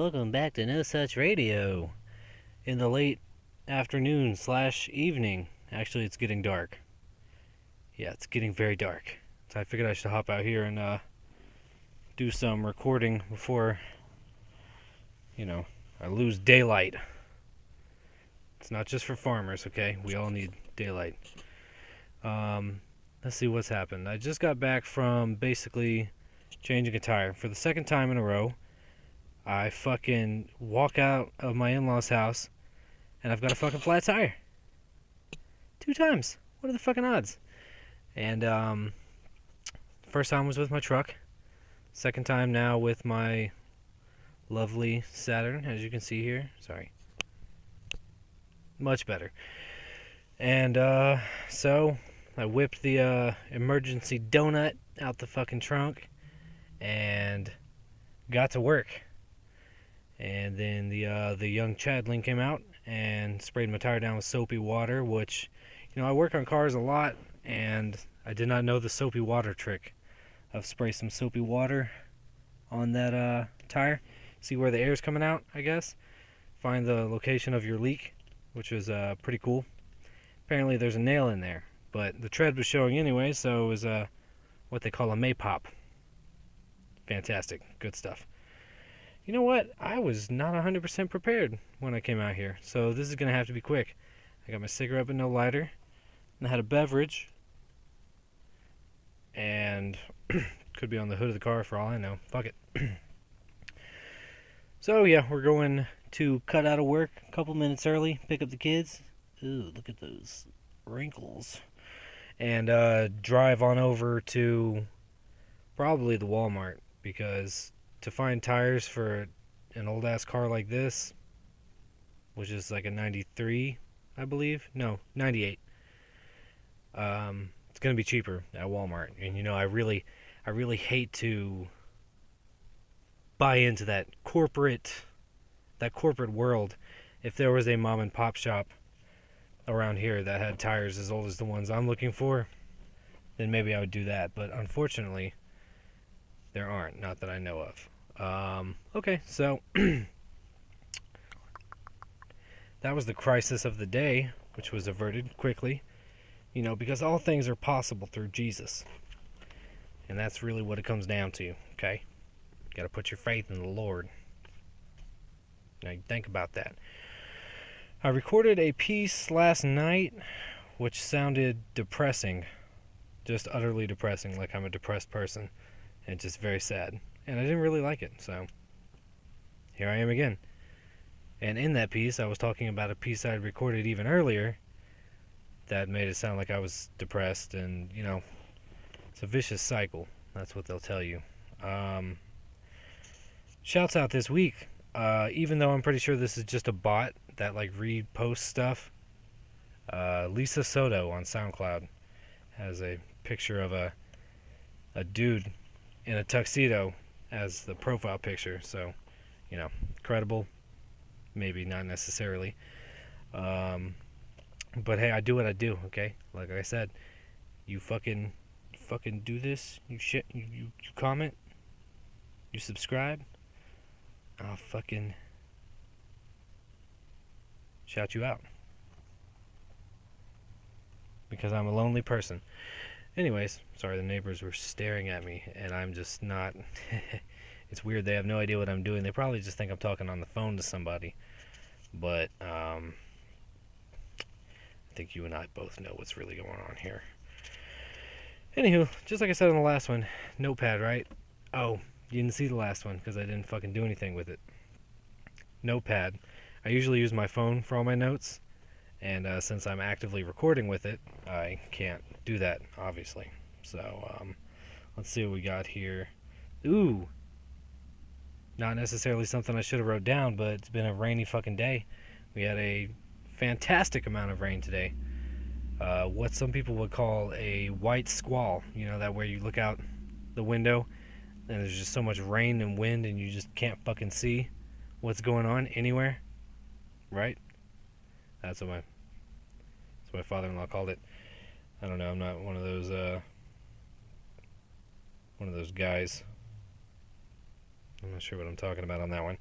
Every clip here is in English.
welcome back to No Such Radio. In the late afternoon slash evening. Actually, it's getting dark. Yeah, it's getting very dark. So I figured I should hop out here and do some recording before, I lose daylight. It's not just for farmers, okay? We all need daylight. Let's see what's happened. I just got back from basically changing a tire for the second time in a row. I fucking walk out of my in-laws' house and I've got a fucking flat tire. 2 times. What are the fucking odds? And first time was with my truck. Second time now with my lovely Saturn, as you can see here. Sorry. Much better. And so I whipped the emergency donut out the fucking trunk and got to work. And then the young Chadling came out and sprayed my tire down with soapy water, which, I work on cars a lot, and I did not know the soapy water trick of spray some soapy water on that tire. See where the air's coming out, I guess. Find the location of your leak, which was pretty cool. Apparently there's a nail in there, but the tread was showing anyway, so it was what they call a Maypop. Fantastic. Good stuff. You know what? I was not 100% prepared when I came out here, so this is going to have to be quick. I got my cigarette but no lighter, and I had a beverage, and could be on the hood of the car for all I know. Fuck it. So yeah, we're going to cut out of work a couple minutes early, pick up the kids. Ooh, look at those wrinkles. And drive on over to probably the Walmart, because to find tires for an old ass car like this, which is like a 93, I believe. No, 98. It's gonna be cheaper at Walmart. And I really hate to buy into that corporate world. If there was a mom and pop shop around here that had tires as old as the ones I'm looking for, then maybe I would do that. But unfortunately, there aren't, not that I know of. Okay, so that was the crisis of the day, which was averted quickly, because all things are possible through Jesus. And that's really what it comes down to, okay? You gotta put your faith in the Lord. Now, you think about that. I recorded a piece last night which sounded depressing. Just utterly depressing, like I'm a depressed person. And just very sad. And I didn't really like it, so here I am again. And in that piece, I was talking about a piece I had recorded even earlier that made it sound like I was depressed, and, it's a vicious cycle. That's what they'll tell you. Shouts out this week, even though I'm pretty sure this is just a bot that, reposts stuff. Lisa Soto on Soundcloud has a picture of a dude in a tuxedo as the profile picture, so, credible, maybe not necessarily, but hey, I do what I do, okay? Like I said, you fucking do this, you comment, you subscribe, I'll fucking shout you out, because I'm a lonely person. Anyways, sorry, the neighbors were staring at me, and I'm just not... It's weird, they have no idea what I'm doing. They probably just think I'm talking on the phone to somebody. But, I think you and I both know what's really going on here. Anywho, just like I said on the last one, notepad, right? Oh, you didn't see the last one, because I didn't fucking do anything with it. Notepad. I usually use my phone for all my notes. And since I'm actively recording with it, I can't do that, obviously. So, let's see what we got here. Ooh! Not necessarily something I should have wrote down, but it's been a rainy fucking day. We had a fantastic amount of rain today. What some people would call a white squall. That where you look out the window, and there's just so much rain and wind, and you just can't fucking see what's going on anywhere. Right? That's what my father-in-law called it. I don't know, I'm not one of those guys. I'm not sure what I'm talking about on that one.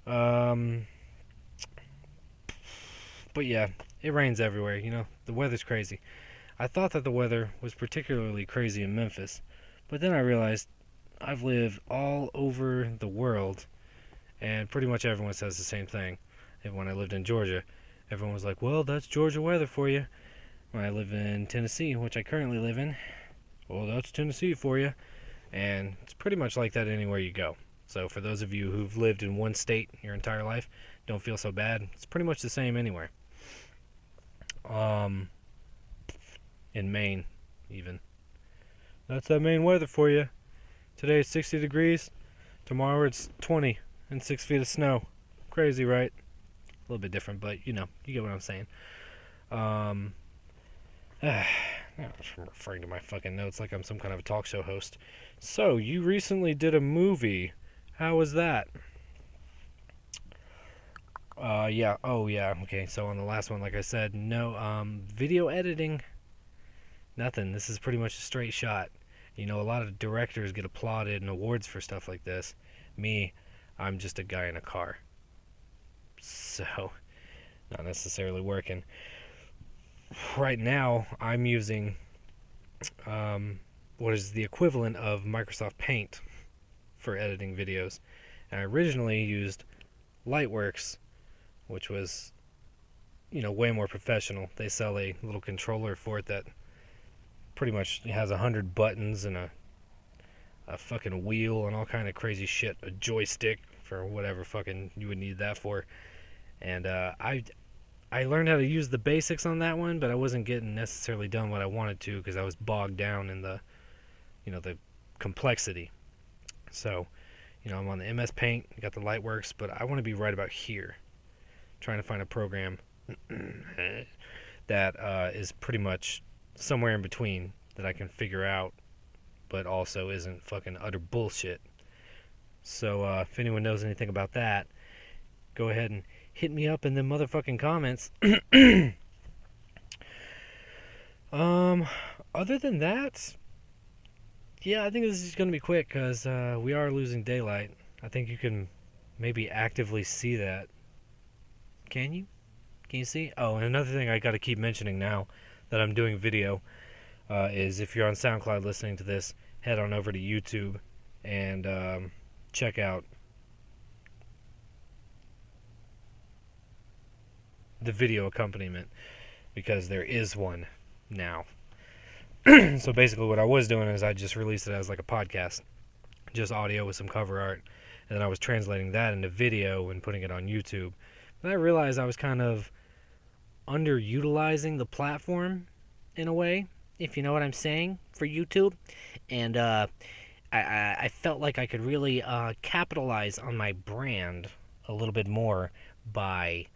Um, but yeah, it rains everywhere. The weather's crazy. I thought that the weather was particularly crazy in Memphis, but then I realized I've lived all over the world, and pretty much everyone says the same thing. And when I lived in Georgia, everyone was like, well, that's Georgia weather for you. When I live in Tennessee, which I currently live in, well, that's Tennessee for you. And it's pretty much like that anywhere you go. So for those of you who've lived in one state your entire life, don't feel so bad. It's pretty much the same anywhere. In Maine, even. That's that Maine weather for you. Today it's 60 degrees. Tomorrow it's 20 and 6 feet of snow. Crazy, right? A little bit different, but you get what I'm saying. I'm referring to my fucking notes like I'm some kind of a talk show host. So, you recently did a movie. How was that? Yeah. Oh, yeah. Okay, so on the last one, like I said, no, video editing, nothing. This is pretty much a straight shot. A lot of directors get applauded and awards for stuff like this. Me, I'm just a guy in a car. So, not necessarily working. Right now, I'm using what is the equivalent of Microsoft Paint for editing videos. And I originally used Lightworks, which was, way more professional. They sell a little controller for it that pretty much has 100 buttons and a fucking wheel and all kind of crazy shit. A joystick for whatever fucking you would need that for. And I learned how to use the basics on that one, but I wasn't getting necessarily done what I wanted to because I was bogged down in the complexity. So, I'm on the MS Paint, got the Lightworks, but I want to be right about here. Trying to find a program that is pretty much somewhere in between that I can figure out, but also isn't fucking utter bullshit. So, if anyone knows anything about that, go ahead and hit me up in the motherfucking comments. Other than that, yeah, I think this is going to be quick because we are losing daylight. I think you can maybe actively see that. Can you? Can you see? Oh, and another thing I got to keep mentioning now that I'm doing video is if you're on Soundcloud listening to this, head on over to YouTube and check out the video accompaniment because there is one now. So basically what I was doing is I just released it as like a podcast, just audio with some cover art, and then I was translating that into video and putting it on YouTube. And I realized I was kind of underutilizing the platform in a way, if you know what I'm saying, for YouTube. And I felt like I could really capitalize on my brand a little bit more by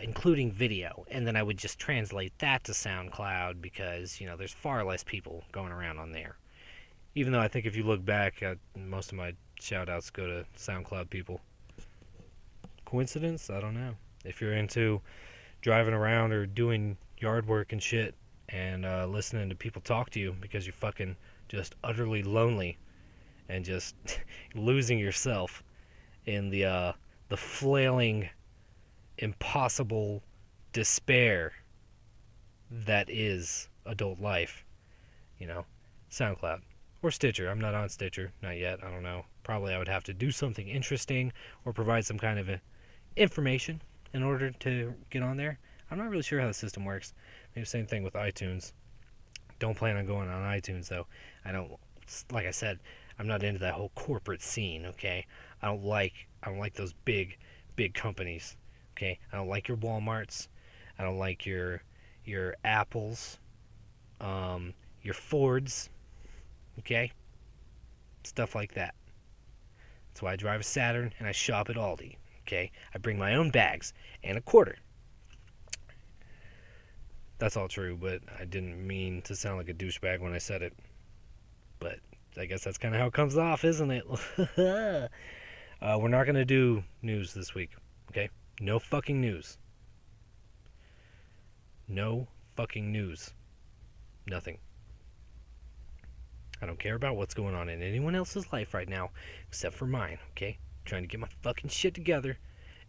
including video, and then I would just translate that to SoundCloud because, there's far less people going around on there. Even though I think if you look back, most of my shout-outs go to SoundCloud people. Coincidence? I don't know. If you're into driving around or doing yard work and shit and listening to people talk to you because you're fucking just utterly lonely and just losing yourself in the flailing impossible despair that is adult life, SoundCloud or Stitcher. I'm not on Stitcher, not yet. I don't know. Probably I would have to do something interesting or provide some kind of information in order to get on there. I'm not really sure how the system works. Maybe same thing with iTunes. Don't plan on going on iTunes though. Like I said, I'm not into that whole corporate scene, okay? I don't like those big companies. Okay, I don't like your Walmarts. I don't like your Apples, your Fords. Okay, stuff like that. That's why I drive a Saturn and I shop at Aldi. Okay, I bring my own bags and a quarter. That's all true, but I didn't mean to sound like a douchebag when I said it. But I guess that's kind of how it comes off, isn't it? We're not going to do news this week. Okay. No fucking news. No fucking news. Nothing. I don't care about what's going on in anyone else's life right now, except for mine, okay? I'm trying to get my fucking shit together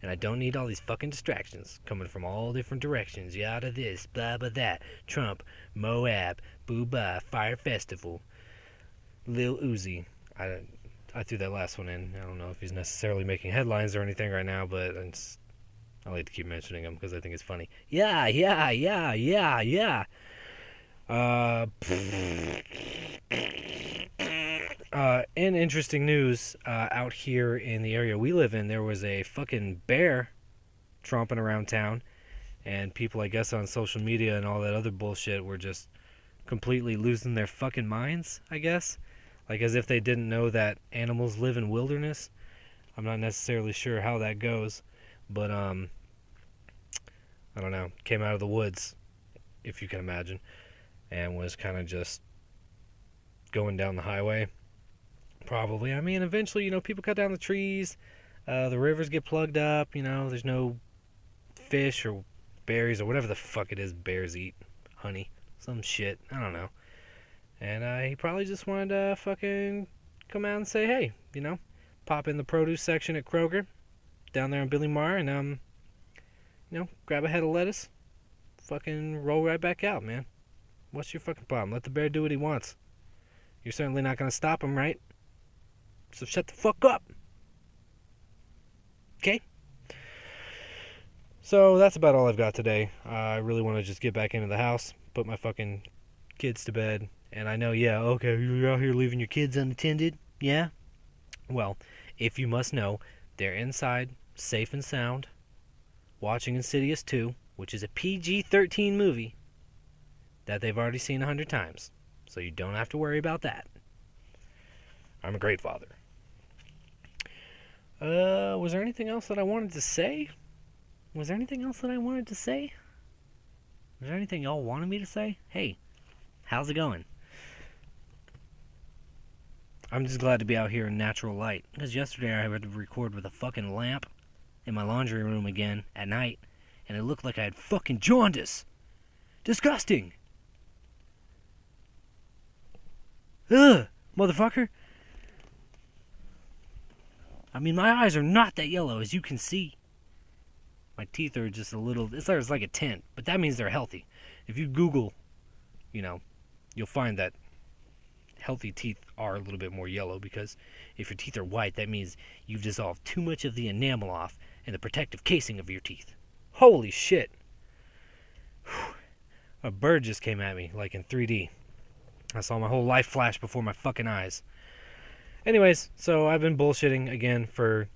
And I don't need all these fucking distractions coming from all different directions. Yada this, blah blah that. Trump, Moab, Booba, Fire Festival, Lil Uzi. I threw that last one in. I don't know if he's necessarily making headlines or anything right now, but I like to keep mentioning him because I think it's funny. Yeah. In interesting news, out here in the area we live in, there was a fucking bear tromping around town, and people, I guess, on social media and all that other bullshit were just completely losing their fucking minds, I guess. Like, as if they didn't know that animals live in wilderness. I'm not necessarily sure how that goes, but, I don't know, came out of the woods, if you can imagine, and was kind of just going down the highway. Probably. I mean, eventually, people cut down the trees, the rivers get plugged up, there's no fish or berries or whatever the fuck it is bears eat. Honey. Some shit. I don't know. And he probably just wanted to fucking come out and say, hey, pop in the produce section at Kroger down there in Billy Marr and, grab a head of lettuce, fucking roll right back out, man. What's your fucking problem? Let the bear do what he wants. You're certainly not going to stop him, right? So shut the fuck up. Okay? So that's about all I've got today. I really want to just get back into the house, put my fucking kids to bed. And I know, yeah, okay, you're out here leaving your kids unattended? Yeah? Well, if you must know, they're inside, safe and sound, watching Insidious 2, which is a PG-13 movie that they've already seen 100 times. So you don't have to worry about that. I'm a great father. Was there anything else that I wanted to say? Was there anything y'all wanted me to say? Hey, how's it going? I'm just glad to be out here in natural light. Because yesterday I had to record with a fucking lamp in my laundry room again at night. And it looked like I had fucking jaundice. Disgusting. Ugh, motherfucker. I mean, my eyes are not that yellow, as you can see. My teeth are just a little, it's like a tint, but that means they're healthy. If you Google, you'll find that healthy teeth are a little bit more yellow, because if your teeth are white, that means you've dissolved too much of the enamel off in the protective casing of your teeth. Holy shit. Whew. A bird just came at me, like in 3D. I saw my whole life flash before my fucking eyes. Anyways, so I've been bullshitting again for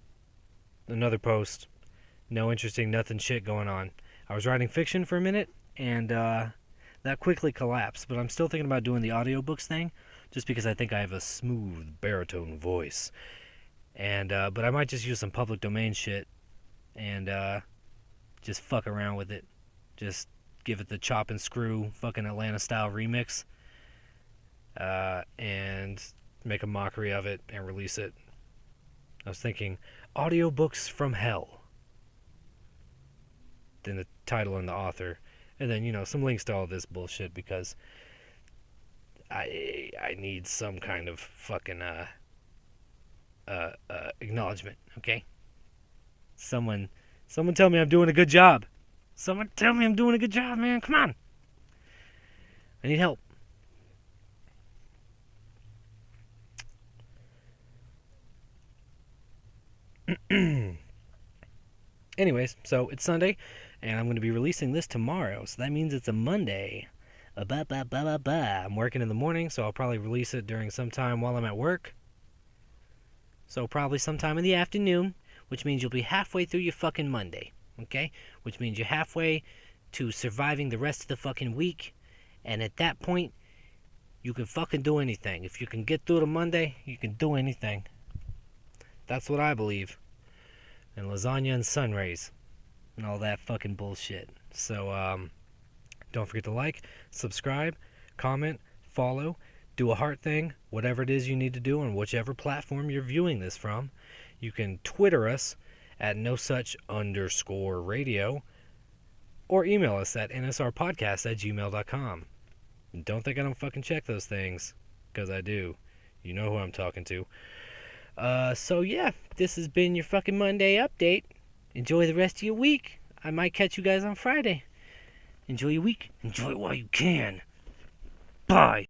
another post. No interesting, nothing shit going on. I was writing fiction for a minute, and that quickly collapsed. But I'm still thinking about doing the audiobooks thing, just because I think I have a smooth baritone voice. And but I might just use some public domain shit, and just fuck around with it. Just give it the chop and screw fucking Atlanta-style remix. And make a mockery of it and release it. I was thinking, audiobooks from hell. Then the title and the author. And then, some links to all this bullshit, because I need some kind of fucking acknowledgement, okay? Someone tell me I'm doing a good job. Someone tell me I'm doing a good job, man. Come on. I need help. Anyways, so it's Sunday, and I'm going to be releasing this tomorrow, so that means it's a Monday. I'm working in the morning, so I'll probably release it during some time while I'm at work. So probably sometime in the afternoon, which means you'll be halfway through your fucking Monday, okay? Which means you're halfway to surviving the rest of the fucking week, and at that point, you can fucking do anything. If you can get through the Monday, you can do anything. That's what I believe. And lasagna and sun rays and all that fucking bullshit. So, don't forget to like, subscribe, comment, follow, do a heart thing, whatever it is you need to do on whichever platform you're viewing this from. You can Twitter us at nossuch_radio, or email us at nsrpodcast@gmail.com. Don't think I don't fucking check those things, because I do. You know who I'm talking to. So yeah, this has been your fucking Monday update. enjoy the rest of your week. I might catch you guys on Friday. Enjoy your week. Enjoy it while you can. Bye.